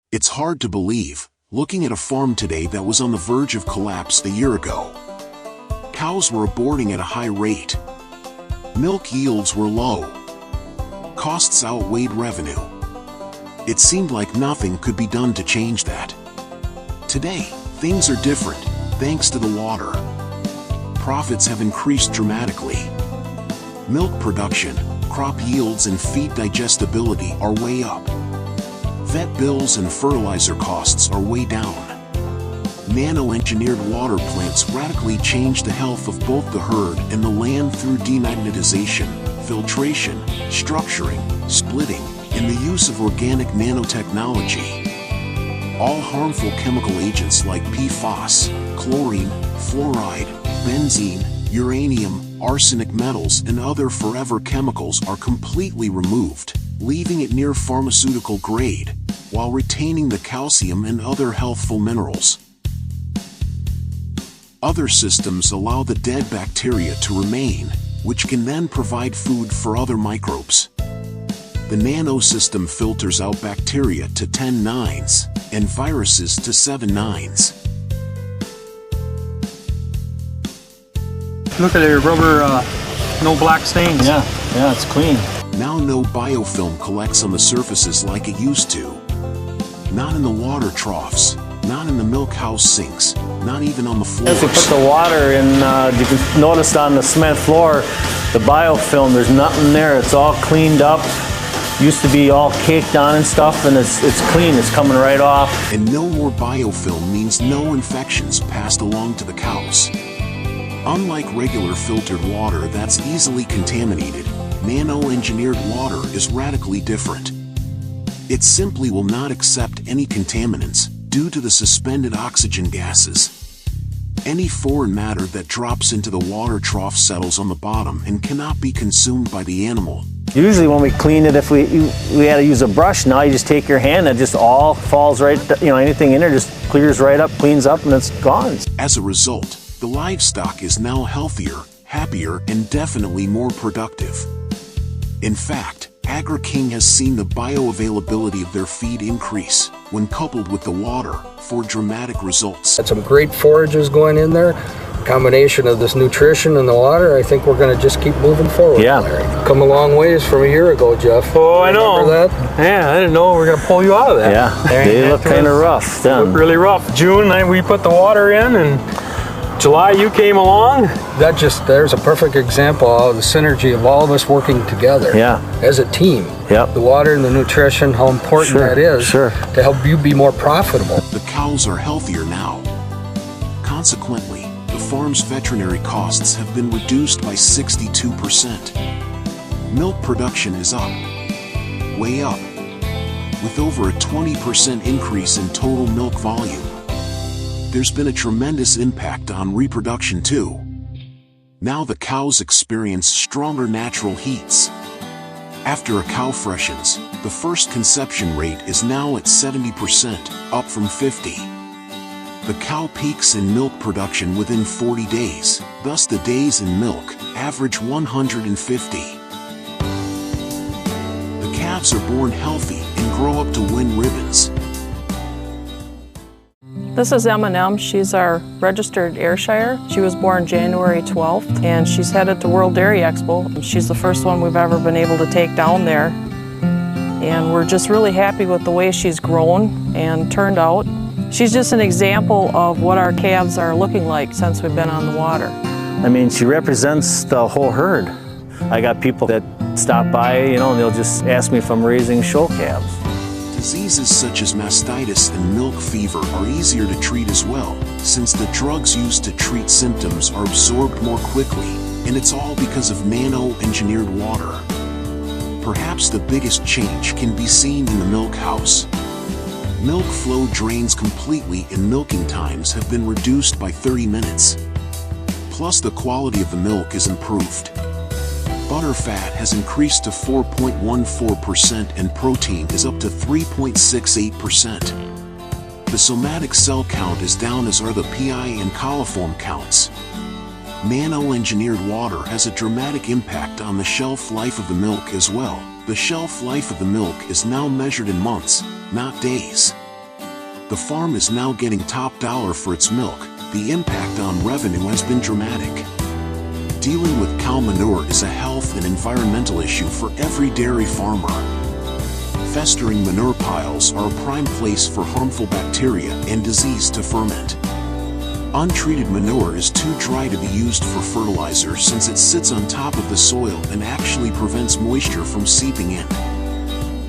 It's hard to believe, looking at a farm today that was on the verge of collapse a year ago. Cows were aborting at a high rate. Milk yields were low. Costs outweighed revenue. It seemed like nothing could be done to change that. Today, things are different, thanks to the water. Profits have increased dramatically. Milk production, crop yields and feed digestibility are way up. Vet bills and fertilizer costs are way down. Nano-engineered water plants radically change the health of both the herd and the land through demagnetization, filtration, structuring, splitting, and the use of organic nanotechnology. All harmful chemical agents like PFAS, chlorine, fluoride, benzene, uranium, arsenic metals and other forever chemicals are completely removed, leaving it near pharmaceutical grade, while retaining the calcium and other healthful minerals. Other systems allow the dead bacteria to remain, which can then provide food for other microbes. The nano system filters out bacteria to 10 nines, and viruses to 7 nines. Look at the rubber, no black stains. Yeah, it's clean. Now no biofilm collects on the surfaces like it used to. Not in the water troughs, not in the milk house sinks, not even on the floors. If you put the water in, you can notice on the cement floor, the biofilm, there's nothing there. It's all cleaned up. Used to be all caked on and stuff, and it's clean. It's coming right off. And no more biofilm means no infections passed along to the cows. Unlike regular filtered water that's easily contaminated, nano-engineered water is radically different. It simply will not accept any contaminants due to the suspended oxygen gases. Any foreign matter that drops into the water trough settles on the bottom and cannot be consumed by the animal. Usually when we clean it, if we had to use a brush, now you just take your hand and it just all falls right, anything in there just clears right up, cleans up, and it's gone. As a result, the livestock is now healthier, happier, and definitely more productive. In fact, AgriKing has seen the bioavailability of their feed increase, when coupled with the water, for dramatic results. Had some great forages going in there. Combination of this nutrition and the water, I think we're going to just keep moving forward. Yeah. Larry. Come a long ways from a year ago, Jeff. Oh, I know. Remember that? Yeah, I didn't know we were going to pull you out of that. Yeah, they look kind of rough then. Look really rough. June, we put the water in, and July you came along. There's a perfect example of the synergy of all of us working together. Yeah. As a team. Yep. The water and the nutrition, how important that is to help you be more profitable. The cows are healthier now. Consequently, the farm's veterinary costs have been reduced by 62%. Milk production is up. Way up. With over a 20% increase in total milk volume. There's been a tremendous impact on reproduction too. Now the cows experience stronger natural heats. After a cow freshens, the first conception rate is now at 70%, up from 50%. The cow peaks in milk production within 40 days, thus the days in milk average 150. The calves are born healthy and grow up to win ribbons. This is M&M. She's our registered Ayrshire. She was born January 12th, and she's headed to World Dairy Expo. She's the first one we've ever been able to take down there. And we're just really happy with the way she's grown and turned out. She's just an example of what our calves are looking like since we've been on the water. I mean, she represents the whole herd. I got people that stop by, and they'll just ask me if I'm raising show calves. Diseases such as mastitis and milk fever are easier to treat as well, since the drugs used to treat symptoms are absorbed more quickly, and it's all because of nano-engineered water. Perhaps the biggest change can be seen in the milk house. Milk flow drains completely and milking times have been reduced by 30 minutes. Plus the quality of the milk is improved. Butter fat has increased to 4.14% and protein is up to 3.68%. The somatic cell count is down, as are the PI and coliform counts. Nano-engineered water has a dramatic impact on the shelf life of the milk as well. The shelf life of the milk is now measured in months, not days. The farm is now getting top dollar for its milk. The impact on revenue has been dramatic. Dealing with cow manure is a health and environmental issue for every dairy farmer. Festering manure piles are a prime place for harmful bacteria and disease to ferment. Untreated manure is too dry to be used for fertilizer since it sits on top of the soil and actually prevents moisture from seeping in.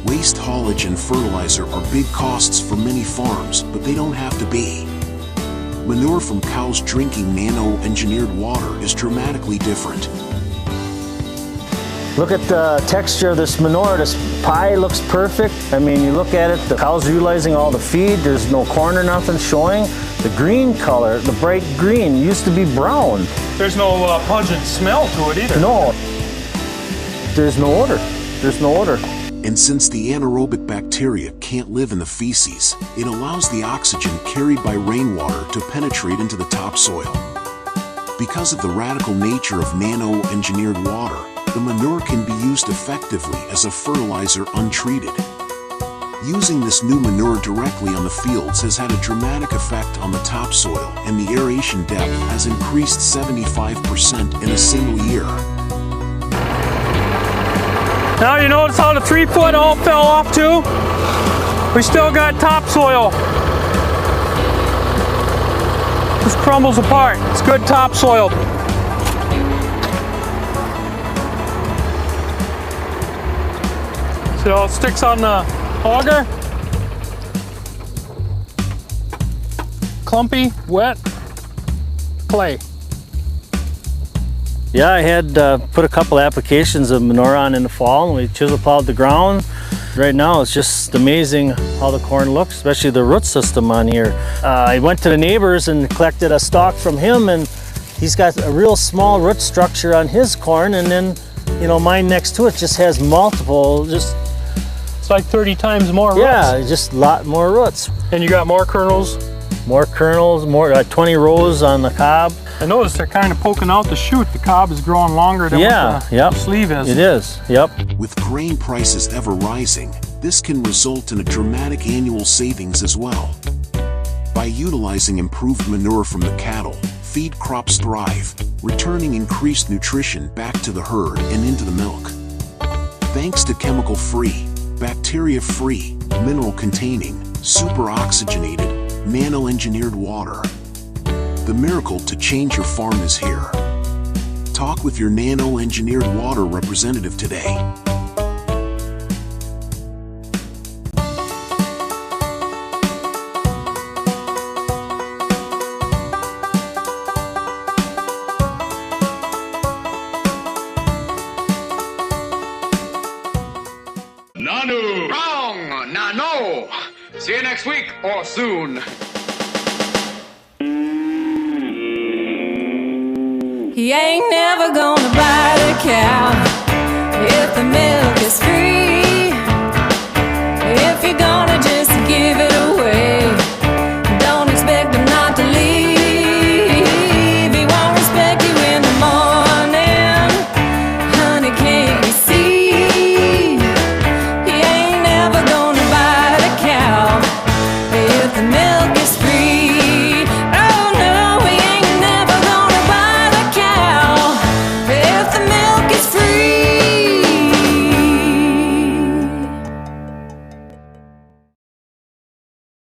Waste haulage and fertilizer are big costs for many farms, but they don't have to be. Manure from cows drinking nano-engineered water is dramatically different. Look at the texture of this manure. This pie looks perfect. I mean, you look at it, the cows are utilizing all the feed. There's no corn or nothing showing. The green color, the bright green, used to be brown. There's no pungent smell to it either. No. There's no odor. There's no odor. And since the anaerobic bacteria can't live in the feces, it allows the oxygen carried by rainwater to penetrate into the topsoil. Because of the radical nature of nano-engineered water, the manure can be used effectively as a fertilizer untreated. Using this new manure directly on the fields has had a dramatic effect on the topsoil, and the aeration depth has increased 75% in a single year. Now you notice how the 3-foot all fell off too? We still got topsoil. This crumbles apart. It's good topsoil. See how it sticks on the auger? Clumpy, wet, clay. Yeah, I had put a couple applications of manure on in the fall, and we chisel plowed the ground. Right now it's just amazing how the corn looks, especially the root system on here. I went to the neighbors and collected a stalk from him, and he's got a real small root structure on his corn, and then, you know, mine next to it just has multiple, It's like 30 times more roots. Yeah, just a lot more roots. And you got more kernels? More kernels, more 20 rows on the cob. I noticed they're kind of poking out the shoot. The cob is growing longer than what the sleeve is. It is, yep. With grain prices ever rising, this can result in a dramatic annual savings as well. By utilizing improved manure from the cattle, feed crops thrive, returning increased nutrition back to the herd and into the milk. Thanks to chemical-free, bacteria-free, mineral-containing, super-oxygenated, nano-engineered water. The miracle to change your farm is here. Talk with your nano-engineered water representative today. Nano! Wrong! Nano! See you next week or soon. He ain't never gonna buy the cow if the milk is free. If you're gonna